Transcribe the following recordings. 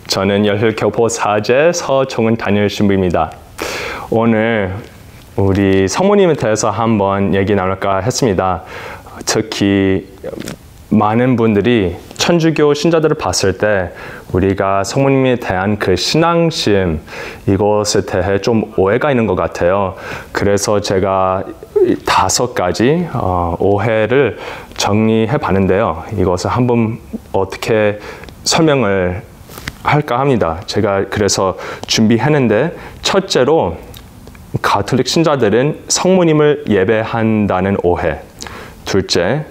저는 열혈교포사제 서종은 다니엘 신부입니다. 오늘 우리 성모님에 대해서 한번 얘기 나눌까 했습니다. 특히 많은 분들이 천주교 신자들을 봤을 때 우리가 성모님에 대한 그 신앙심, 이것에 대해 좀 오해가 있는 것 같아요. 그래서 제가 5가지 오해를 정리해 봤는데요. 이것을 한번 어떻게 설명을 할까 합니다. 제가 그래서 준비했는데, 첫째로 가톨릭 신자들은 성모님을 예배한다는 오해. 둘째,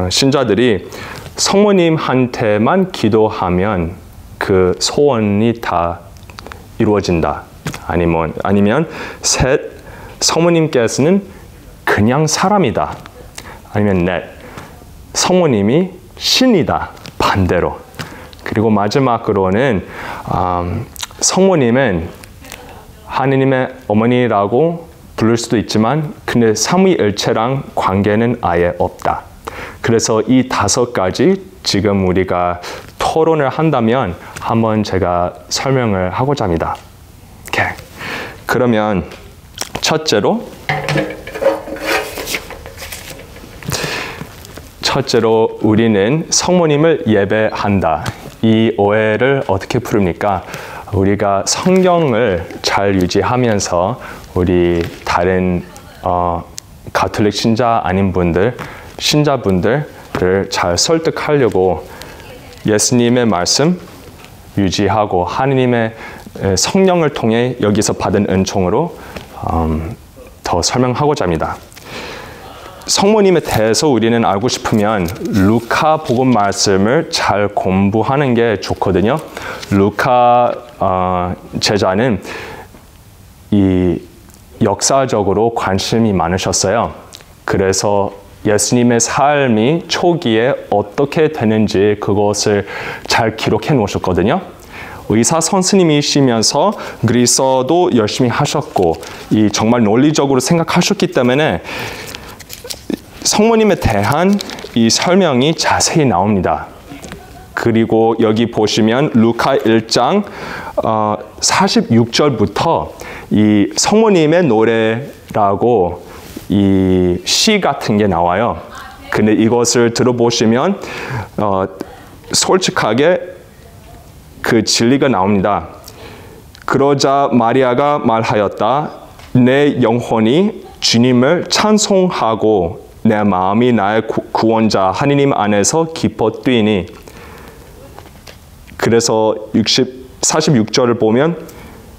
신자들이 성모님한테만 기도하면 그 소원이 다 이루어진다. 아니면 셋, 성모님께서는 그냥 사람이다. 아니면 넷, 성모님이 신이다. 반대로. 그리고 마지막으로는 성모님은 하느님의 어머니라고 부를 수도 있지만 근데 삼위일체랑 관계는 아예 없다. 그래서 이 5가지 지금 우리가 토론을 한다면 한번 제가 설명을 하고자 합니다. 오케이. 그러면 첫째로 우리는 성모님을 예배한다. 이 오해를 어떻게 풀입니까? 우리가 성경을 잘 유지하면서 우리 다른 가톨릭 신자 아닌 분들, 신자분들을 잘 설득하려고 예수님의 말씀 유지하고 하느님의 성령을 통해 여기서 받은 은총으로 더 설명하고자 합니다. 성모님에 대해서 우리는 알고 싶으면 루카 복음 말씀을 잘 공부하는 게 좋거든요. 루카 제자는 이 역사적으로 관심이 많으셨어요. 그래서 예수님의 삶이 초기에 어떻게 되는지 그것을 잘 기록해 놓으셨거든요. 의사 선생님이시면서 그리스어도 열심히 하셨고 정말 논리적으로 생각하셨기 때문에 성모님에 대한 이 설명이 자세히 나옵니다. 그리고 여기 보시면 루카 1장 46절부터 이 성모님의 노래라고 이 시 같은 게 나와요. 근데 이것을 들어보시면 솔직하게 그 진리가 나옵니다. 그러자 마리아가 말하였다. 내 영혼이 주님을 찬송하고 내 마음이 나의 구원자 하느님 안에서 기뻐 뛰니. 그래서 46절을 보면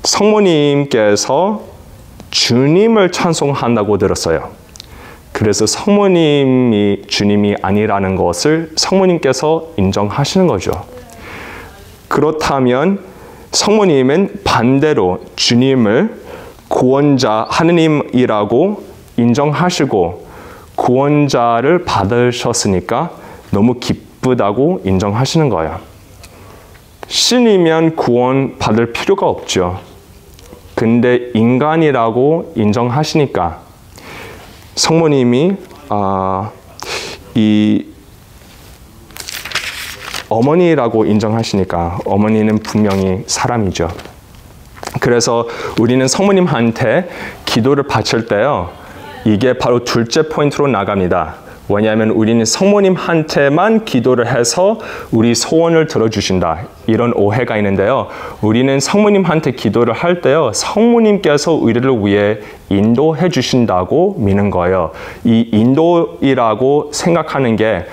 성모님께서 주님을 찬송한다고 들었어요. 그래서 성모님이 주님이 아니라는 것을 성모님께서 인정하시는 거죠. 그렇다면 성모님은 반대로 주님을 구원자 하느님이라고 인정하시고 구원자를 받으셨으니까 너무 기쁘다고 인정하시는 거예요. 신이면 구원 받을 필요가 없죠. 근데 인간이라고 인정하시니까 성모님이 이 어머니라고 인정하시니까 어머니는 분명히 사람이죠. 그래서 우리는 성모님한테 기도를 바칠 때요. 이게 바로 둘째 포인트로 나갑니다. 왜냐하면 우리는 성모님한테만 기도를 해서 우리 소원을 들어주신다. 이런 오해가 있는데요. 우리는 성모님한테 기도를 할 때요. 성모님께서 우리를 위해 인도해 주신다고 믿는 거예요. 이 인도이라고 생각하는 게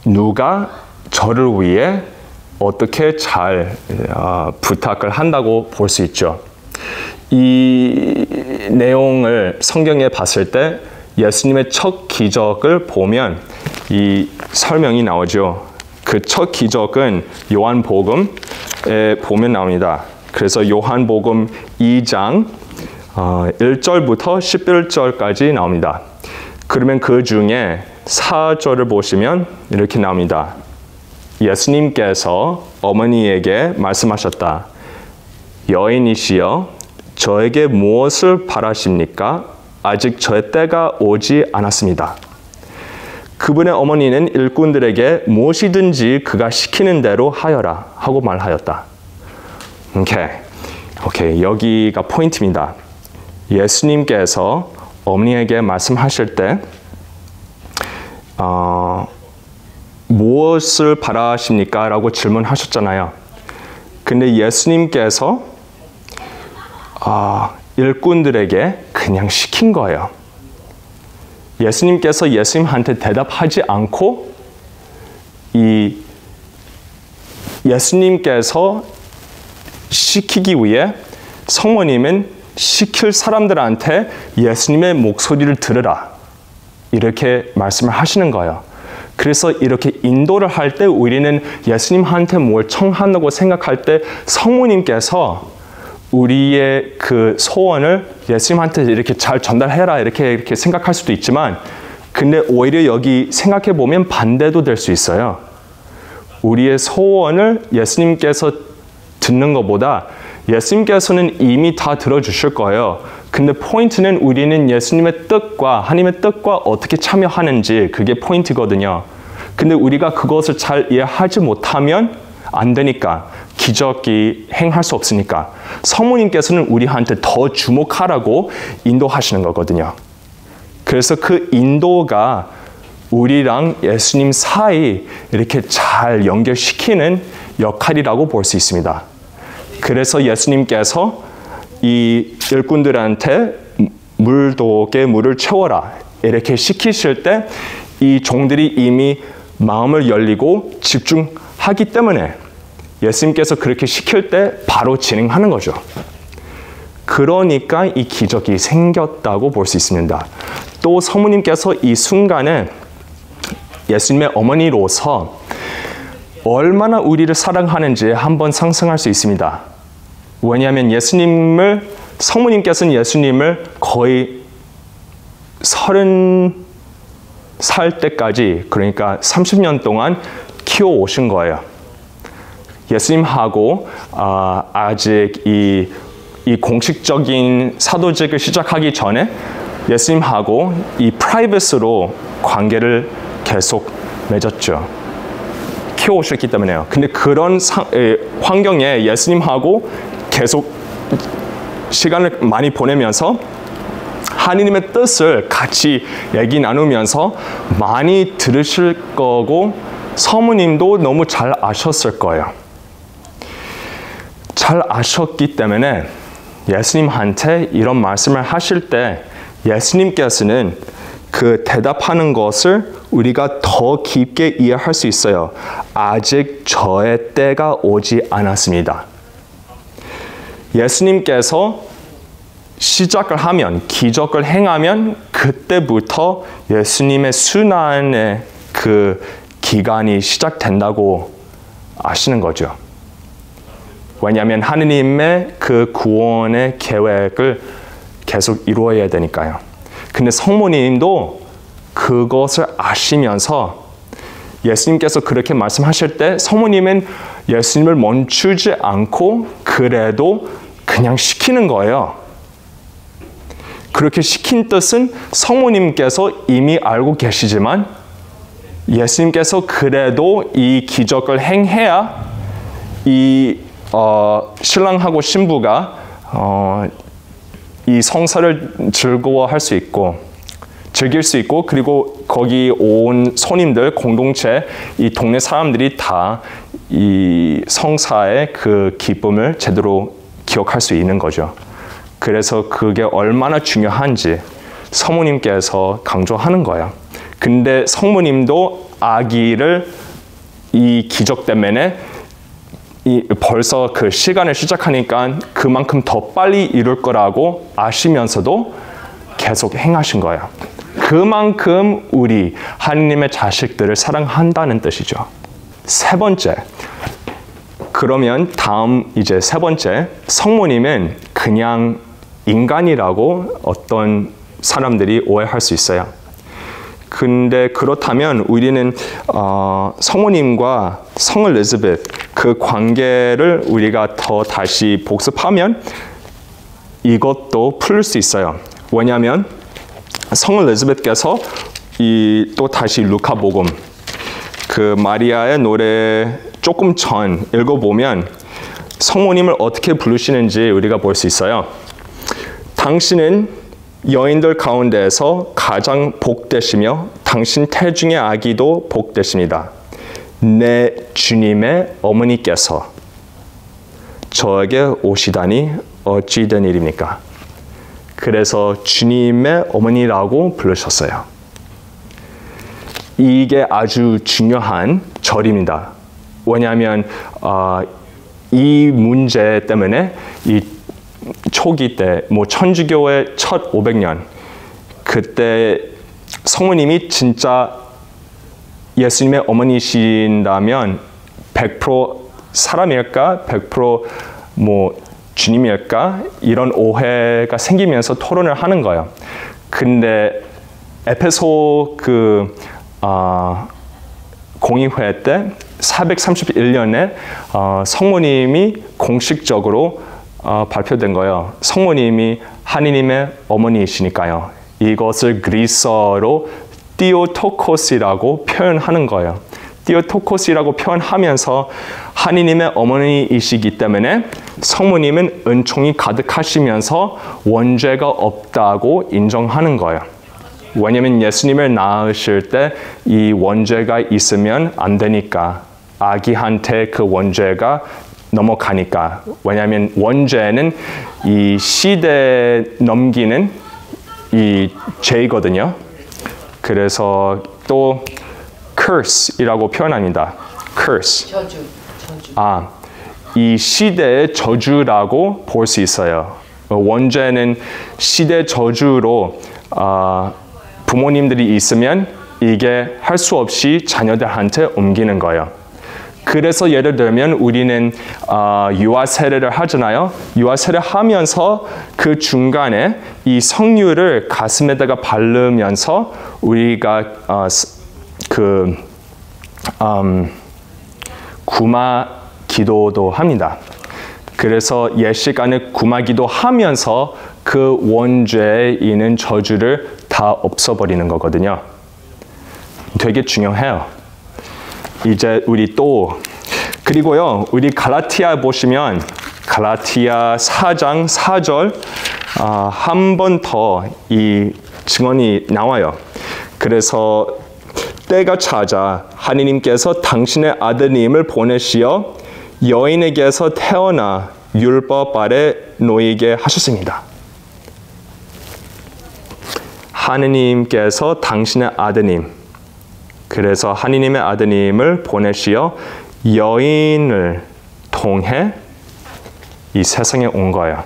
누가 저를 위해 어떻게 잘 부탁을 한다고 볼 수 있죠. 이 내용을 성경에 봤을 때 예수님의 첫 기적을 보면 이 설명이 나오죠. 그 첫 기적은 요한복음에 보면 나옵니다. 그래서 요한복음 2장 1절부터 11절까지 나옵니다. 그러면 그 중에 4절을 보시면 이렇게 나옵니다. 예수님께서 어머니에게 말씀하셨다. 여인이시여 저에게 무엇을 바라십니까? 아직 저의 때가 오지 않았습니다. 그분의 어머니는 일꾼들에게 무엇이든지 그가 시키는 대로 하여라 하고 말하였다. 오케이. 여기가 포인트입니다. 예수님께서 어머니에게 말씀하실 때 무엇을 바라십니까? 라고 질문하셨잖아요. 근데 예수님께서 일꾼들에게 그냥 시킨 거예요. 예수님께서 예수님한테 대답하지 않고 예수님께서 시키기 위해 성모님은 시킬 사람들한테 예수님의 목소리를 들으라 이렇게 말씀을 하시는 거예요. 그래서 이렇게 인도를 할 때 우리는 예수님한테 뭘 청한다고 생각할 때 성모님께서 우리의 그 소원을 예수님한테 이렇게 잘 전달해라 이렇게 생각할 수도 있지만 근데 오히려 여기 생각해 보면 반대도 될 수 있어요. 우리의 소원을 예수님께서 듣는 것보다 예수님께서는 이미 다 들어주실 거예요. 근데 포인트는 우리는 예수님의 뜻과 하나님의 뜻과 어떻게 참여하는지 그게 포인트거든요. 근데 우리가 그것을 잘 이해하지 못하면 안 되니까 기적이 행할 수 없으니까 성모님께서는 우리한테 더 주목하라고 인도하시는 거거든요. 그래서 그 인도가 우리랑 예수님 사이 이렇게 잘 연결시키는 역할이라고 볼 수 있습니다. 그래서 예수님께서 이 일꾼들한테 물독에 물을 채워라 이렇게 시키실 때 이 종들이 이미 마음을 열리고 집중하기 때문에 예수님께서 그렇게 시킬 때 바로 진행하는 거죠. 그러니까 이 기적이 생겼다고 볼 수 있습니다. 또 성모님께서 이 순간에 예수님의 어머니로서 얼마나 우리를 사랑하는지 한번 상상할 수 있습니다. 왜냐하면 성모님께서는 예수님을 거의 30살 때까지 그러니까 30년 동안 키워오신 거예요. 예수님하고 아직 이 공식적인 사도직을 시작하기 전에 예수님하고 이 프라이빗으로 관계를 계속 맺었죠. 키워오셨기 때문에요. 근데 그런 환경에 예수님하고 계속 시간을 많이 보내면서 하느님의 뜻을 같이 얘기 나누면서 많이 들으실 거고 성모님도 너무 잘 아셨을 거예요. 잘 아셨기 때문에 예수님한테 이런 말씀을 하실 때 예수님께서는 그 대답하는 것을 우리가 더 깊게 이해할 수 있어요. 아직 저의 때가 오지 않았습니다. 예수님께서 시작을 하면, 기적을 행하면 그때부터 예수님의 순환의 그 기간이 시작된다고 아시는 거죠. 왜냐하면 하느님의 그 구원의 계획을 계속 이루어야 되니까요. 근데 성모님도 그것을 아시면서 예수님께서 그렇게 말씀하실 때 성모님은 예수님을 멈추지 않고 그래도 그냥 시키는 거예요. 그렇게 시킨 뜻은 성모님께서 이미 알고 계시지만 예수님께서 그래도 이 기적을 행해야 이 신랑하고 신부가 이 성사를 즐거워할 수 있고 즐길 수 있고 그리고 거기 온 손님들 공동체 이 동네 사람들이 다 이 성사의 그 기쁨을 제대로 기억할 수 있는 거죠. 그래서 그게 얼마나 중요한지 성모님께서 강조하는 거예요. 근데 성모님도 아기를 이 기적 때문에 벌써 그 시간을 시작하니까 그만큼 더 빨리 이룰 거라고 아시면서도 계속 행하신 거예요. 그만큼 우리 하느님의 자식들을 사랑한다는 뜻이죠. 세 번째, 그러면 다음 이제 세 번째, 성모님은 그냥 인간이라고 어떤 사람들이 오해할 수 있어요. 근데 그렇다면 우리는 성모님과 성 엘리자벳 그 관계를 우리가 더 다시 복습하면 이것도 풀릴 수 있어요. 왜냐하면 성 엘리자벳께서 또 다시 루카복음 그 마리아의 노래 조금 전 읽어보면 성모님을 어떻게 부르시는지 우리가 볼 수 있어요. 당신은 여인들 가운데에서 가장 복되시며 당신 태중의 아기도 복되십니다. 내 주님의 어머니께서 저에게 오시다니 어찌 된 일입니까? 그래서 주님의 어머니라고 부르셨어요. 이게 아주 중요한 절입니다. 왜냐하면 이 문제 때문에 이 초기 때, 천주교의 첫 500년 그때 성모님이 진짜 예수님의 어머니신다면 100% 사람일까? 100% 주님일까? 이런 오해가 생기면서 토론을 하는 거예요. 근데 에페소 공의회 때 431년에 성모님이 공식적으로 발표된 거예요. 성모님이 하느님의 어머니이시니까요. 이것을 그리스어로 티오토코스라고 표현하는 거예요. 티오토코스라고 표현하면서 하느님의 어머니이시기 때문에 성모님은 은총이 가득하시면서 원죄가 없다고 인정하는 거예요. 왜냐하면 예수님을 낳으실 때 이 원죄가 있으면 안 되니까 아기한테 그 원죄가 넘어가니까. 왜냐하면 원죄는 이 시대 넘기는 이 죄이거든요. 그래서 또 curse이라고 표현합니다. curse. 저주. 이 시대의 저주라고 볼 수 있어요. 원죄는 시대 저주로 부모님들이 있으면 이게 할 수 없이 자녀들한테 옮기는 거예요. 그래서 예를 들면 우리는 유아 세례를 하잖아요. 유아 세례 하면서 그 중간에 이 성유를 가슴에다가 바르면서 우리가 구마 기도도 합니다. 그래서 옛 시간에 구마 기도하면서 그 원죄에 있는 저주를 다 없애버리는 거거든요. 되게 중요해요. 이제 우리 또 그리고요. 우리 갈라티아 보시면 갈라티아 4장 4절 한 번 더 이 증언이 나와요. 그래서 때가 차자 하느님께서 당신의 아드님을 보내시어 여인에게서 태어나 율법 아래 놓이게 하셨습니다. 하느님께서 당신의 아드님, 그래서 하느님의 아드님을 보내시어 여인을 통해 이 세상에 온 거예요.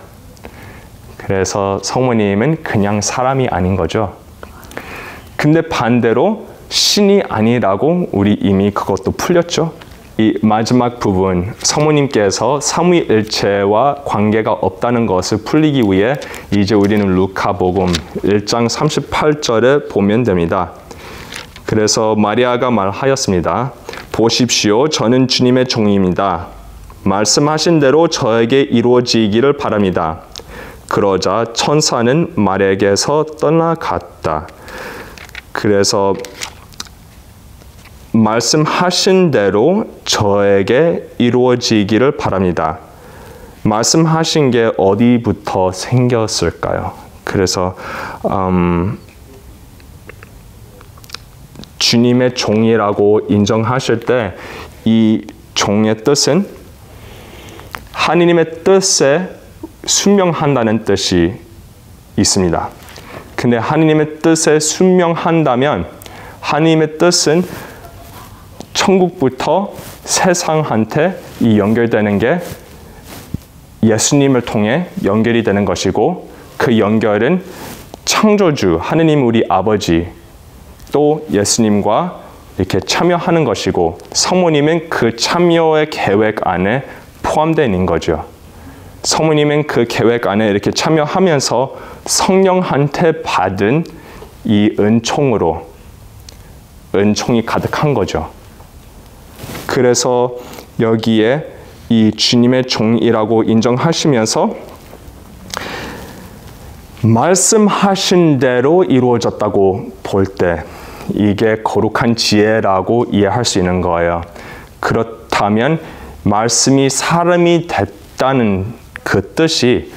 그래서 성모님은 그냥 사람이 아닌 거죠. 근데 반대로 신이 아니라고 우리 이미 그것도 풀렸죠. 이 마지막 부분, 성모님께서 삼위일체와 관계가 없다는 것을 풀리기 위해 이제 우리는 루카복음 1장 38절에 보면 됩니다. 그래서 마리아가 말하였습니다. 보십시오. 저는 주님의 종입니다. 말씀하신 대로 저에게 이루어지기를 바랍니다. 그러자 천사는 마리아에게서 떠나갔다. 그래서 말씀하신 대로 저에게 이루어지기를 바랍니다. 말씀하신 게 어디부터 생겼을까요? 그래서 주님의 종이라고 인정하실 때 이 종의 뜻은 하느님의 뜻에 순명한다는 뜻이 있습니다. 근데 하느님의 뜻에 순명한다면 하느님의 뜻은 천국부터 세상한테 이 연결되는 게 예수님을 통해 연결이 되는 것이고 그 연결은 창조주 하느님 우리 아버지 또 예수님과 이렇게 참여하는 것이고 성모님은 그 참여의 계획 안에 포함된 거죠. 성모님은 그 계획 안에 이렇게 참여하면서 성령한테 받은 이 은총으로 은총이 가득한 거죠. 그래서 여기에 이 주님의 종이라고 인정하시면서 말씀하신 대로 이루어졌다고 볼 때 이게 거룩한 지혜라고 이해할 수 있는 거예요. 그렇다면 말씀이 사람이 됐다는 그 뜻이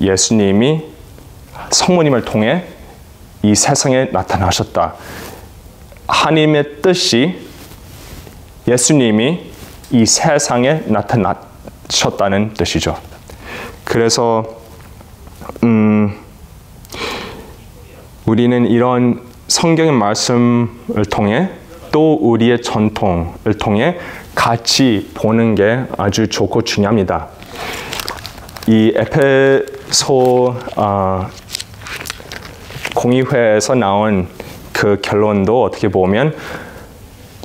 예수님이 성모님을 통해 이 세상에 나타나셨다. 하나님의 뜻이 예수님이 이 세상에 나타나셨다는 뜻이죠. 그래서 우리는 이런 성경의 말씀을 통해 또 우리의 전통을 통해 같이 보는 게 아주 좋고 중요합니다. 이 에베소 공의회에서 나온 그 결론도 어떻게 보면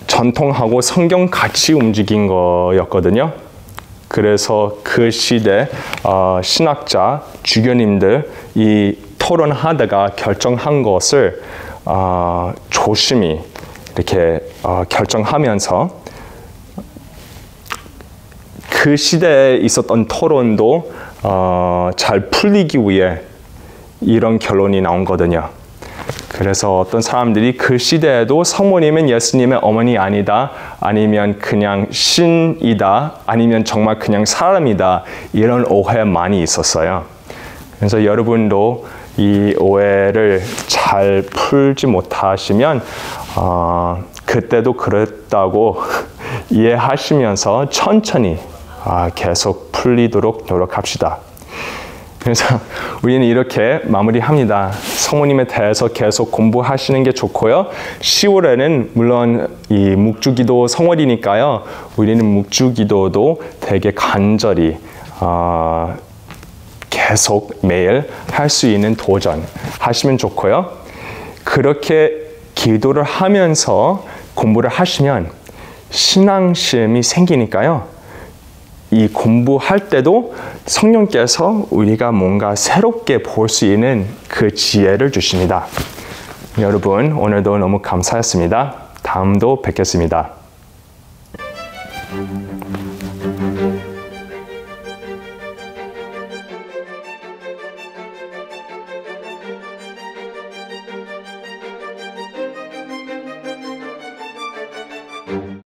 전통하고 성경 같이 움직인 거였거든요. 그래서 그 시대 신학자, 주교님들 이 토론하다가 결정한 것을 조심히 이렇게 결정하면서 그 시대에 있었던 토론도 잘 풀리기 위해 이런 결론이 나온 거거든요. 그래서 어떤 사람들이 그 시대에도 성모님은 예수님의 어머니 아니다, 아니면 그냥 신이다, 아니면 정말 그냥 사람이다, 이런 오해 많이 있었어요. 그래서 여러분도 이 오해를 잘 풀지 못하시면 그때도 그랬다고 이해하시면서 천천히 계속 풀리도록 노력합시다. 그래서 우리는 이렇게 마무리합니다. 성모님에 대해서 계속 공부하시는 게 좋고요. 10월에는 물론 이 묵주기도 성월이니까요. 우리는 묵주기도도 되게 간절히 계속 매일 할 수 있는 도전 하시면 좋고요. 그렇게 기도를 하면서 공부를 하시면 신앙심이 생기니까요. 이 공부할 때도 성령께서 우리가 뭔가 새롭게 볼 수 있는 그 지혜를 주십니다. 여러분, 오늘도 너무 감사했습니다. 다음도 뵙겠습니다.